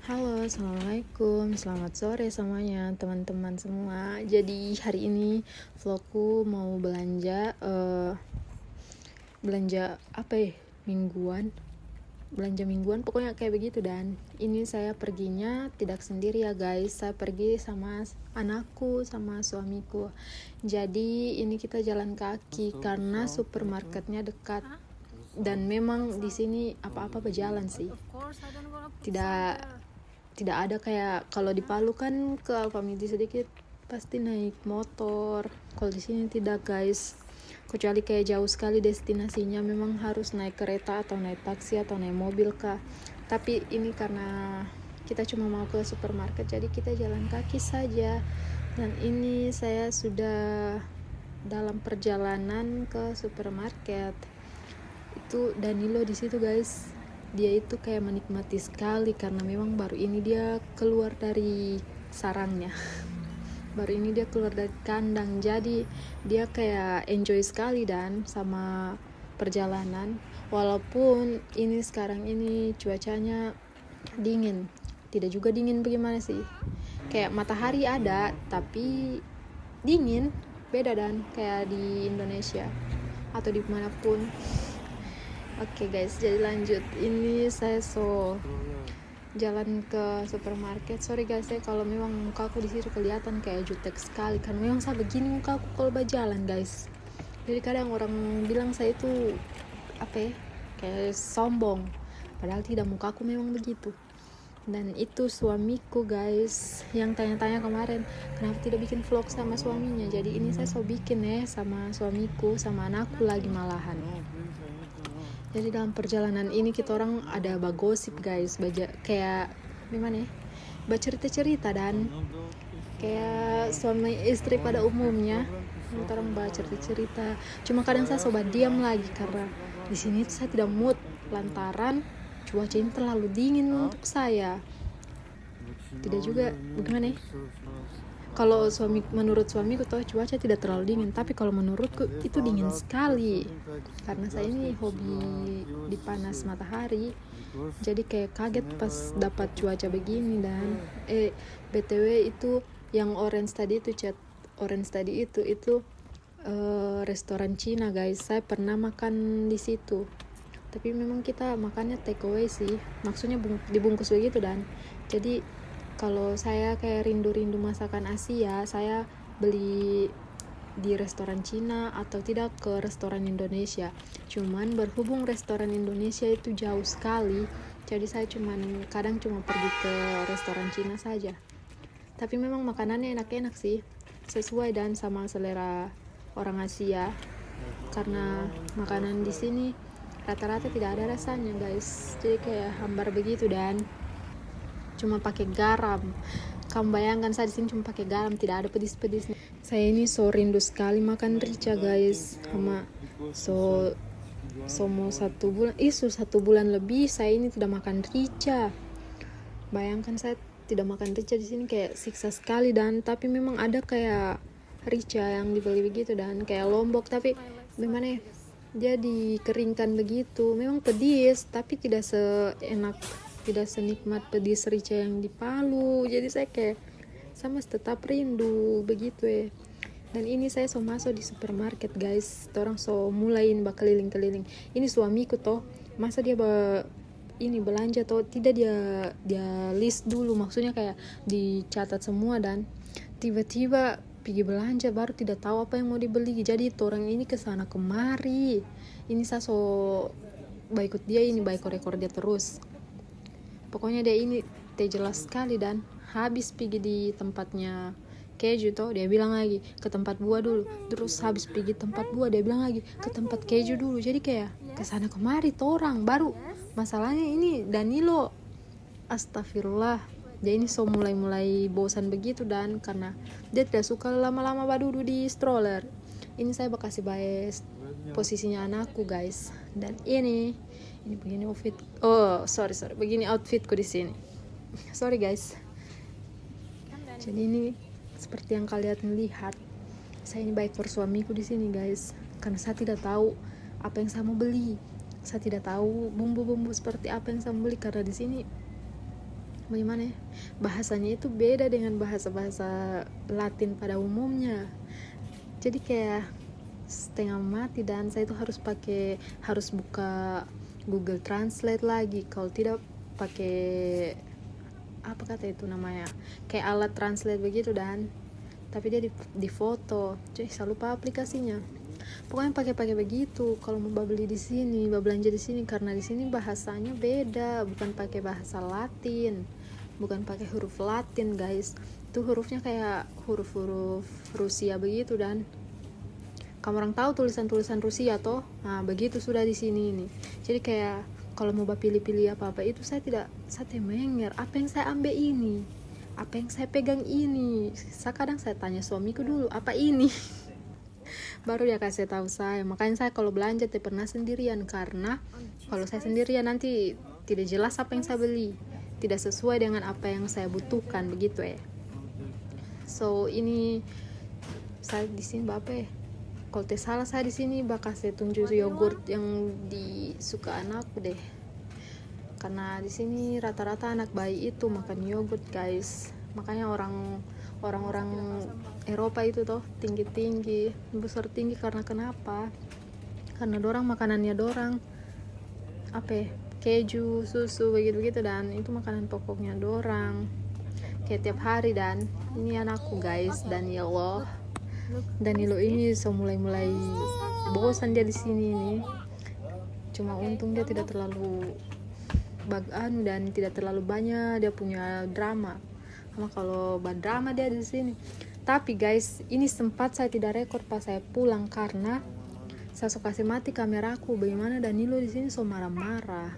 Halo, assalamualaikum, selamat sore semuanya, teman-teman semua. Jadi hari ini vlogku mau belanja apa ya? Belanja mingguan, pokoknya kayak begitu. Dan ini saya perginya tidak sendiri ya guys, saya pergi sama anakku, sama suamiku. Jadi ini kita jalan kaki karena supermarketnya dekat. Dan memang di sini apa-apa berjalan sih. Tidak ada kayak kalau di Palu kan ke Alfamidi sedikit pasti naik motor. Kalau di sini tidak guys, kecuali kayak jauh sekali destinasinya memang harus naik kereta atau naik taksi atau naik mobil kah. Tapi ini karena kita cuma mau ke supermarket jadi kita jalan kaki saja. Dan ini saya sudah dalam perjalanan ke supermarket. Itu Danilo di situ guys, dia itu kayak menikmati sekali karena memang baru ini dia keluar dari sarangnya baru ini dia keluar dari kandang, jadi dia kayak enjoy sekali dan sama perjalanan. Walaupun ini sekarang ini cuacanya dingin, tidak juga dingin bagaimana sih, kayak matahari ada tapi dingin, beda dan kayak di Indonesia atau dimanapun. Oke guys, jadi lanjut. Ini saya jalan ke supermarket. Sorry guys ya kalau memang muka aku di situ kelihatan kayak jutek sekali karena memang saya begini muka aku kalau berjalan guys. Jadi kadang orang bilang saya itu apa ya, kayak sombong. Padahal tidak, muka aku memang begitu. Dan itu suamiku guys yang tanya-tanya kemarin kenapa tidak bikin vlog sama suaminya. Jadi ini saya bikin ya sama suamiku, sama anakku lagi malahan. Jadi dalam perjalanan ini kita orang ada bagosip guys, kayak gimana ya, bercerita-cerita dan kayak suami istri pada umumnya kita orang bercerita-cerita. Cuma kadang saya sobat diam lagi karena di sini saya tidak mood lantaran cuaca ini terlalu dingin untuk saya. Tidak juga bagaimana ya, kalau menurut suamiku toh cuaca tidak terlalu dingin, tapi kalau menurutku itu dingin sekali karena saya ini hobi di panas matahari. Jadi kayak kaget pas dapat cuaca begini. Dan BTW itu yang orange tadi itu restoran Cina guys. Saya pernah makan di situ, tapi memang kita makannya take away sih, maksudnya dibungkus begitu. Dan jadi kalau saya kayak rindu-rindu masakan Asia, saya beli di restoran Cina atau tidak ke restoran Indonesia. Cuman berhubung restoran Indonesia itu jauh sekali, jadi saya kadang cuma pergi ke restoran Cina saja. Tapi memang makanannya enak-enak sih, sesuai dan sama selera orang Asia. Karena makanan di sini rata-rata tidak ada rasanya guys, jadi kayak hambar begitu dan cuma pakai garam. Kamu bayangkan saya di sini cuma pakai garam, tidak ada pedis-pedisnya. Saya ini rindu sekali makan rica guys, sama mau 1 bulan lebih saya ini tidak makan rica. Bayangkan saya tidak makan rica di sini kayak siksa sekali. Dan tapi memang ada kayak rica yang dibeli begitu dan kayak lombok, tapi gimana ya, dia dikeringkan begitu, memang pedis tapi tidak senikmat pedis rica yang di Palu. Jadi saya kayak tetap rindu begitu ya. Dan ini saya masuk di supermarket guys, orang mulain keliling-keliling. Ini suamiku toh, masa dia belanja toh tidak, dia list dulu, maksudnya kayak dicatat semua dan tiba-tiba pergi belanja baru tidak tahu apa yang mau dibeli. Jadi orang ini kesana kemari, ini saya ikut dia, ini ekor dia terus. Pokoknya dia ini jelas sekali. Dan habis pergi di tempatnya keju toh, dia bilang lagi ke tempat buah dulu, terus habis pergi tempat buah dia bilang lagi ke tempat keju dulu. Jadi kayak kesana kemari tuh orang. Baru masalahnya ini Danilo, astagfirullah, dia ini mulai bosan begitu. Dan karena dia tidak suka lama-lama duduk di stroller, ini saya bakasi bias posisinya anakku guys. Dan ini begini outfit, begini outfitku di sini. Sorry guys. Jadi ini seperti yang kalian lihat, saya ini baik suamiku di sini guys, karena saya tidak tahu apa yang saya mau beli. Saya tidak tahu bumbu-bumbu seperti apa yang saya mau beli karena di sini bagaimana ya, bahasanya itu beda dengan bahasa-bahasa Latin pada umumnya. Jadi kayak setengah mati, dan saya itu harus buka Google Translate lagi, kalau tidak pakai apa kata itu namanya, kayak alat translate begitu, dan tapi dia di foto, jadi saya lupa aplikasinya. Pokoknya pakai begitu kalau mau beli di sini, belanja di sini, karena di sini bahasanya beda, bukan pakai bahasa Latin, bukan pakai huruf Latin guys, itu hurufnya kayak huruf-huruf Rusia begitu. Dan kamu orang tahu tulisan-tulisan Rusia toh, nah begitu sudah di sini ini. Jadi kayak kalau mau pilih-pilih apa-apa itu saya menger, apa yang saya ambil ini, apa yang saya pegang ini. Kadang saya tanya suamiku dulu, apa ini? Baru dia kasih tahu saya. Makanya saya kalau belanja pernah sendirian, karena kalau saya sendirian nanti tidak jelas apa yang saya beli, tidak sesuai dengan apa yang saya butuhkan begitu ya. So ini saya di sini bapak ya, kalau salah saya di sini bakal saya tunjuk yogurt yang disuka anakku deh, karena di sini rata-rata anak bayi itu makan yogurt guys. Makanya orang-orang Eropa itu toh tinggi besar tinggi, karena kenapa? Karena dorang makanannya dorang apa ya, keju, susu begitu, dan itu makanan pokoknya dorang kayak tiap hari. Dan ini anakku guys, Danilo ini so mulai bosan dia di sini nih. Cuma untung dia tidak terlalu dan tidak terlalu banyak dia punya drama. Karena kalau drama dia di sini. Tapi guys, ini sempat saya tidak rekod pas saya pulang karena saya suka kasih mati kameraku. Bagaimana Danilo di sini so marah-marah.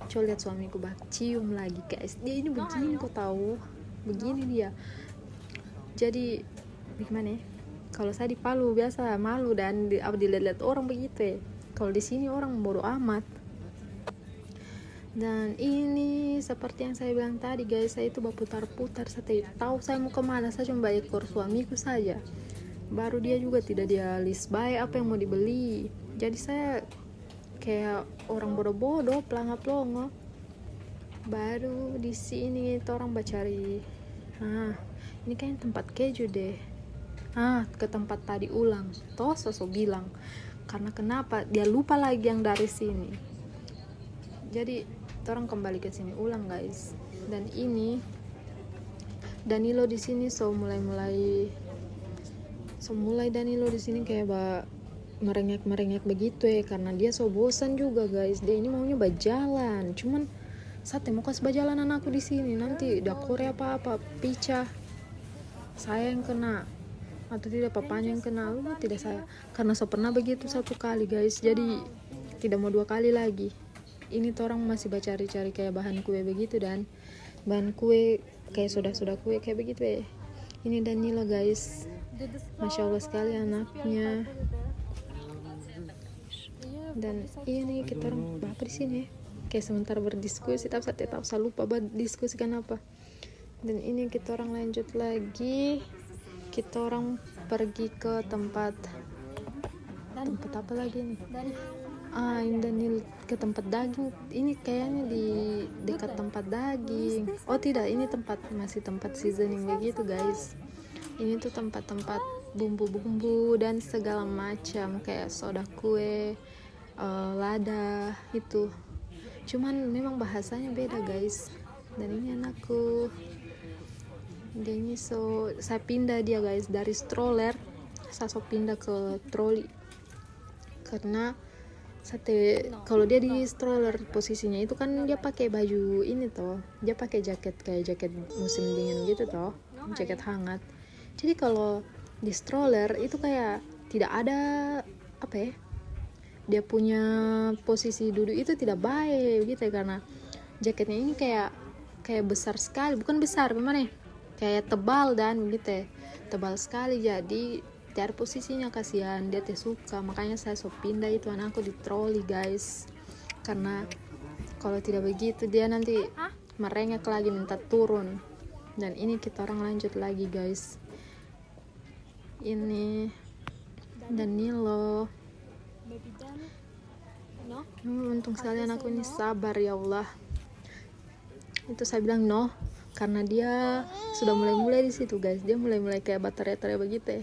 Coba lihat suamiku cium lagi guys. Dia ini begini kok tahu. Begini dia. Jadi bagaimana ya? Kalau saya di Palu biasa malu dan dilihat orang begitu ya. Kalau di sini orang bodo amat. Dan ini seperti yang saya bilang tadi guys, saya itu berputar-putar, saya tahu saya mau kemana. Saya cuma ekor suamiku saja, baru dia juga tidak dia list baik apa yang mau dibeli. Jadi saya kayak orang bodoh-bodoh pelangap-pelongo. Baru di sini itu orang cari, ini kayaknya tempat keju deh. Ke tempat tadi ulang toh sosok bilang, karena kenapa dia lupa lagi yang dari sini. Jadi orang kembali ke sini ulang guys. Dan ini Danilo di sini so mulai Danilo di sini kayak merengek begitu ya, karena dia so bosan juga guys. Dia ini maunya berjalan, cuman saya mau kasih berjalan anakku di sini, nanti udah Korea apa picah saya yang kena atau tidak papanya yang kena, tidak saya, karena so pernah begitu satu kali guys, jadi tidak mau dua kali lagi. Ini orang masih cari-cari kayak bahan kue begitu, dan bahan kue kayak soda kue kayak begitu ya. Ini Danilo guys, masya Allah sekali anaknya. Dan ini kita orang bapak di sini kayak sementara berdiskusi, tapi saya lupa diskusikan apa. Dan ini kita orang lanjut lagi, kita orang pergi ke tempat apa lagi nih? Ini Daniel ke tempat daging. Ini kayaknya di dekat tempat daging. Oh tidak, ini masih tempat seasoning begitu guys. Ini tuh tempat-tempat bumbu-bumbu dan segala macam kayak soda kue, lada itu. Cuman memang bahasanya beda guys. Dan ini anakku. Dia ini saya pindah dia guys dari stroller, saya pindah ke troli, karena kalau dia di stroller posisinya itu kan dia pakai baju ini toh, dia pakai jaket musim dingin gitu toh, jaket hangat. Jadi kalau di stroller itu kayak tidak ada apa ya, dia punya posisi duduk itu tidak baik gitu ya, karena jaketnya ini kayak besar sekali, bukan besar gimana ya, kayak tebal dan gitu ya, tebal sekali. Jadi dari posisinya kasihan, dia suka. Makanya saya pindah itu anakku di troli guys, karena kalau tidak begitu dia nanti merengek lagi minta turun. Dan ini kita orang lanjut lagi guys, ini Danilo. Untung sekali anakku ini sabar ya Allah. Itu saya bilang no, karena dia sudah mulai di situ guys, dia mulai kayak baterai begitu ya.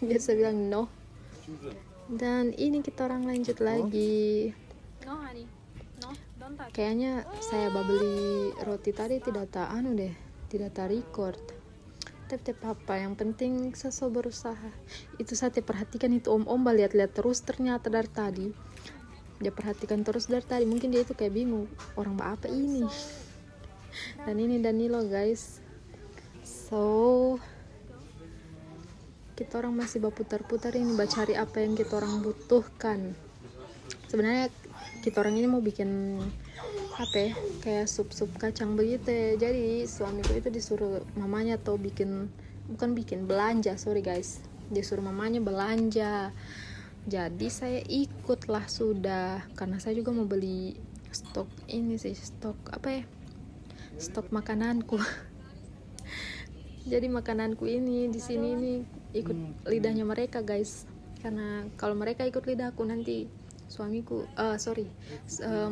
Dia saya bilang no. Dan ini kita orang lanjut lagi. No honey, no, don't touch. Kayaknya saya beli roti tadi tidak record. Tapi apa yang penting saya so berusaha. Itu saya perhatikan itu om lihat terus, ternyata dari tadi dia perhatikan terus dari tadi. Mungkin dia itu kayak bingung, orang apa ini. Dan ini Danilo guys. So kita orang masih berputar-putar ini, cari apa yang kita orang butuhkan. Sebenarnya kita orang ini mau bikin apa ya, kayak sup kacang begitu ya. Jadi suamiku itu disuruh mamanya atau belanja, sorry guys, disuruh mamanya belanja. Jadi saya ikutlah sudah, karena saya juga mau beli stok makananku. Jadi makananku ini di sini ini ikut lidahnya mereka guys, karena kalau mereka ikut lidahku nanti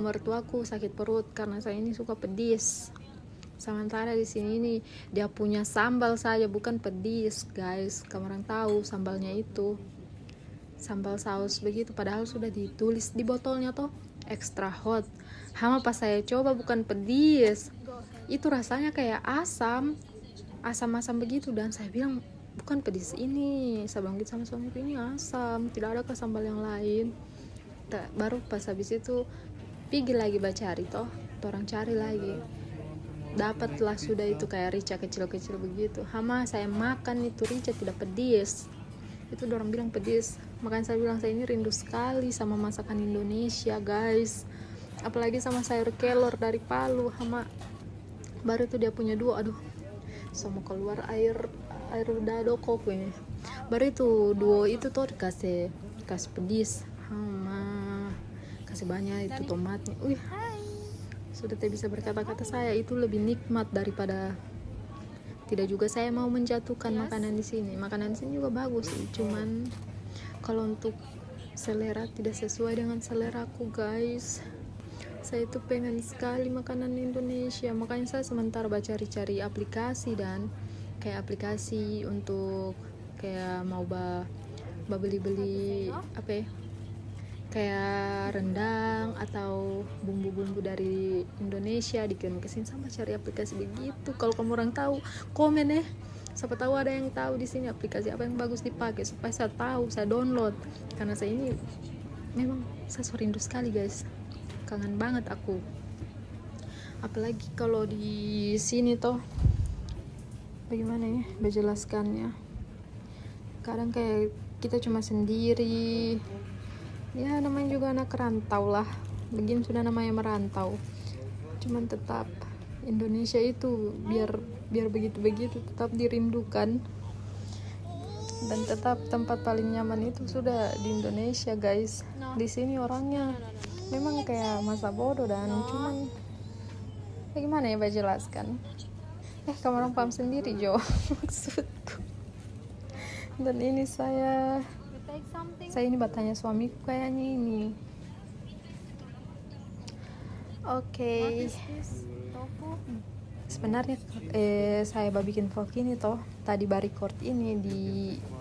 mertuaku sakit perut karena saya ini suka pedis. Sementara di sini ini dia punya sambal saja bukan pedis guys. Kamu orang tahu sambalnya itu sambal saus begitu, padahal sudah ditulis di botolnya toh extra hot. Hama pas saya coba bukan pedis, itu rasanya kayak asam begitu. Dan saya bilang bukan pedis ini, saya bilang gitu sama suamiku, ini asam, tidak ada ke sambal yang lain. Baru pas habis itu pergi lagi cari toh, orang cari lagi, dapatlah sudah itu kayak rica kecil-kecil begitu. Hama saya makan itu rica tidak pedis, itu orang bilang pedis. Makanya saya bilang saya ini rindu sekali sama masakan Indonesia guys, apalagi sama sayur kelor dari Palu. Hama baru itu dia punya duo, aduh sama keluar air dado kok ini. Baru itu duo itu tuh kasih pedis. Hama kasih banyak itu tomatnya. Sudah tidak bisa berkata-kata, saya itu lebih nikmat daripada. Tidak juga saya mau menjatuhkan makanan di sini. Makanan di sini juga bagus sih, cuman kalau untuk selera tidak sesuai dengan seleraku guys. Saya itu pengen sekali makanan Indonesia, makanya saya sementara cari aplikasi, dan kayak aplikasi untuk kayak mau beli apa ya, kayak rendang atau bumbu-bumbu dari Indonesia dikirim ke sini. Sama cari aplikasi begitu. Kalau kamu orang tahu komen ya, siapa tahu ada yang tahu di sini aplikasi apa yang bagus dipakai supaya saya tahu, saya download. Karena saya ini memang saya so rindu sekali guys, kangen banget aku. Apalagi kalau di sini toh bagaimana ya menjelaskannya, kadang kayak kita cuma sendiri ya, namanya juga anak rantau lah, begini sudah namanya merantau. Cuman tetap Indonesia itu biar begitu tetap dirindukan, dan tetap tempat paling nyaman itu sudah di Indonesia guys. Di sini orangnya memang kayak masa bodoh, dan cuman bagaimana ya jelaskan, kamu orang paham sendiri Jo maksudku. Dan ini saya ini bertanya suamiku kayaknya ini. Oke. Sebenarnya saya bikin vlog ini toh tadi record ini di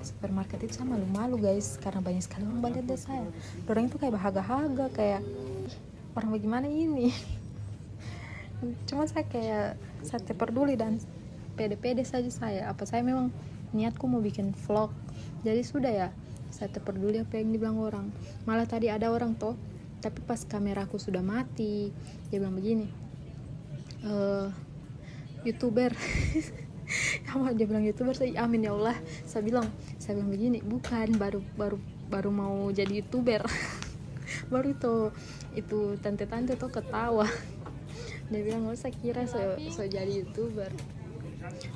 supermarket itu, sama malu guys, karena banyak sekali orang lihat deh saya. Orang itu kayak bahaga kayak orang bagaimana ini. Cuma saya kayak saya peduli dan pede saja saya. Apa saya memang niatku mau bikin vlog, jadi sudah ya saya peduli apa yang dibilang orang. Malah tadi ada orang toh, tapi pas kameraku sudah mati dia bilang begini, YouTuber. Dia bilang YouTuber, saya amin ya Allah. Saya bilang begini, bukan, baru mau jadi YouTuber. Baru itu tante tuh ketawa. Dia bilang saya kira saya jadi YouTuber,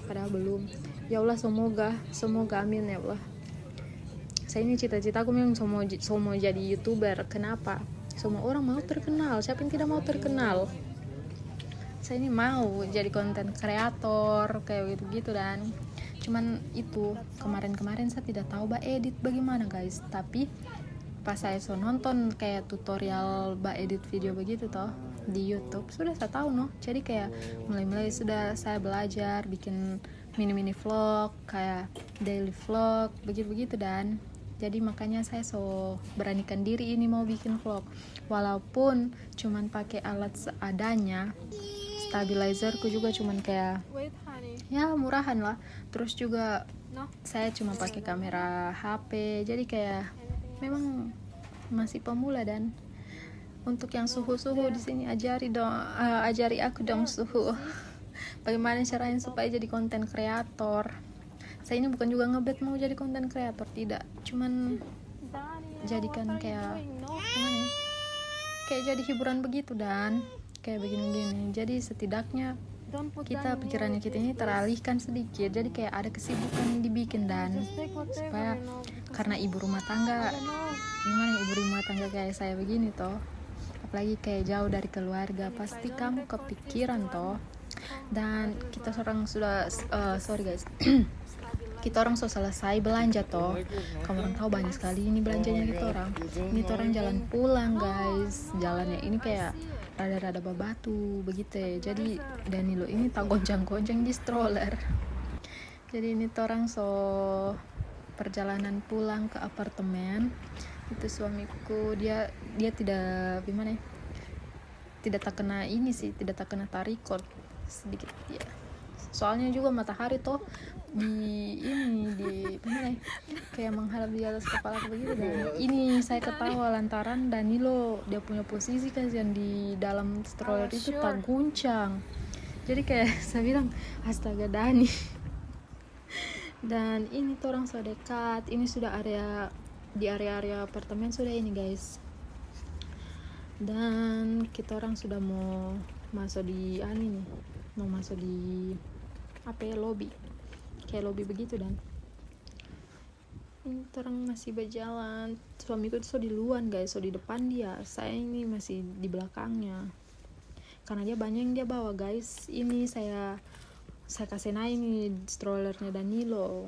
padahal belum. Ya Allah, semoga amin ya Allah. Saya ini cita-citaku memang mau jadi YouTuber. Kenapa? Semua orang mau terkenal, siapa yang tidak mau terkenal. Saya ini mau jadi konten kreator kayak gitu. Dan cuman itu kemarin saya tidak tahu edit bagaimana guys. Tapi pas saya nonton kayak tutorial edit video begitu toh, di YouTube sudah 1 tahun no. Jadi kayak mulai sudah saya belajar bikin mini vlog, kayak daily vlog, begitu dan jadi makanya saya beranikan diri ini mau bikin vlog, walaupun cuman pakai alat seadanya. Stabilizerku juga cuman kayak Wait, honey. ya murahan lah, terus juga No. saya cuma pakai kamera HP, jadi kayak memang masih pemula. Dan untuk yang suhu di sini ajari aku dong suhu. Bagaimana caranya supaya jadi konten kreator. Saya ini bukan juga ngebet mau jadi konten kreator, tidak, cuman Daddy, jadikan what are you kayak doing? No. gimana ya, kayak jadi hiburan begitu dan kayak begini-begini. Jadi setidaknya Don't put kita down pikirannya kita ini teralihkan sedikit, jadi kayak ada kesibukan yang dibikin dan Just take whatever, supaya you know, because karena ibu rumah tangga, I don't know. gimana ibu rumah tangga kayak saya begini toh, apalagi kayak jauh dari keluarga, pasti kamu kepikiran toh. Dan kita sorry guys kita orang selesai belanja toh, kamu orang tahu banyak sekali ini belanjanya kita orang. Ini kita orang jalan pulang guys, jalannya ini kayak rada-rada babatu begitu ya. Jadi Danilo ini tak goncang-goncang di stroller. Jadi ini orang perjalanan pulang ke apartemen. Itu suamiku, dia tidak gimana ya, tidak tak kena ini sih, tidak tak kena tarikot sedikit ya. Soalnya juga matahari toh di mana ya, kayak menghadap di atas kepala begitu. Dan ini saya ketawa lantaran Danilo dia punya posisi kan yang di dalam stroller itu tak guncang. Jadi kayak saya bilang astaga Dani. Dan ini tuh orang so dekat, ini sudah area apartemen sudah ini guys. Dan kita orang sudah mau masuk di mau masuk di lobby, kayak lobby begitu. Dan ini orang masih berjalan, suamiku itu di luar guys, di depan dia, saya ini masih di belakangnya karena dia banyak yang dia bawa guys. Ini saya kasih naik nih strollernya Danilo,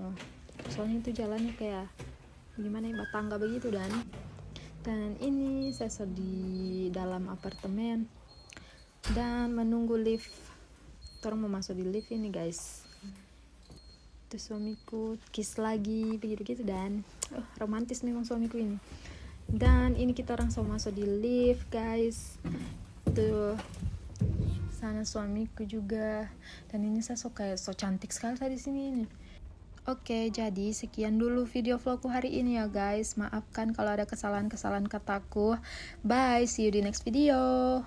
soalnya itu jalannya kayak gimana ya, batangga begitu. Dan ini saya di dalam apartemen dan menunggu lift. Orang mau masuk di lift ini guys. Itu suamiku kiss lagi begitu dan romantis memang suamiku ini. Dan ini kita orang masuk di lift guys. Tuh sana suamiku juga. Dan ini saya kayak cantik sekali di sini ini. Oke, jadi sekian dulu video vlogku hari ini ya guys. Maafkan kalau ada kesalahan kataku. Bye, see you di next video.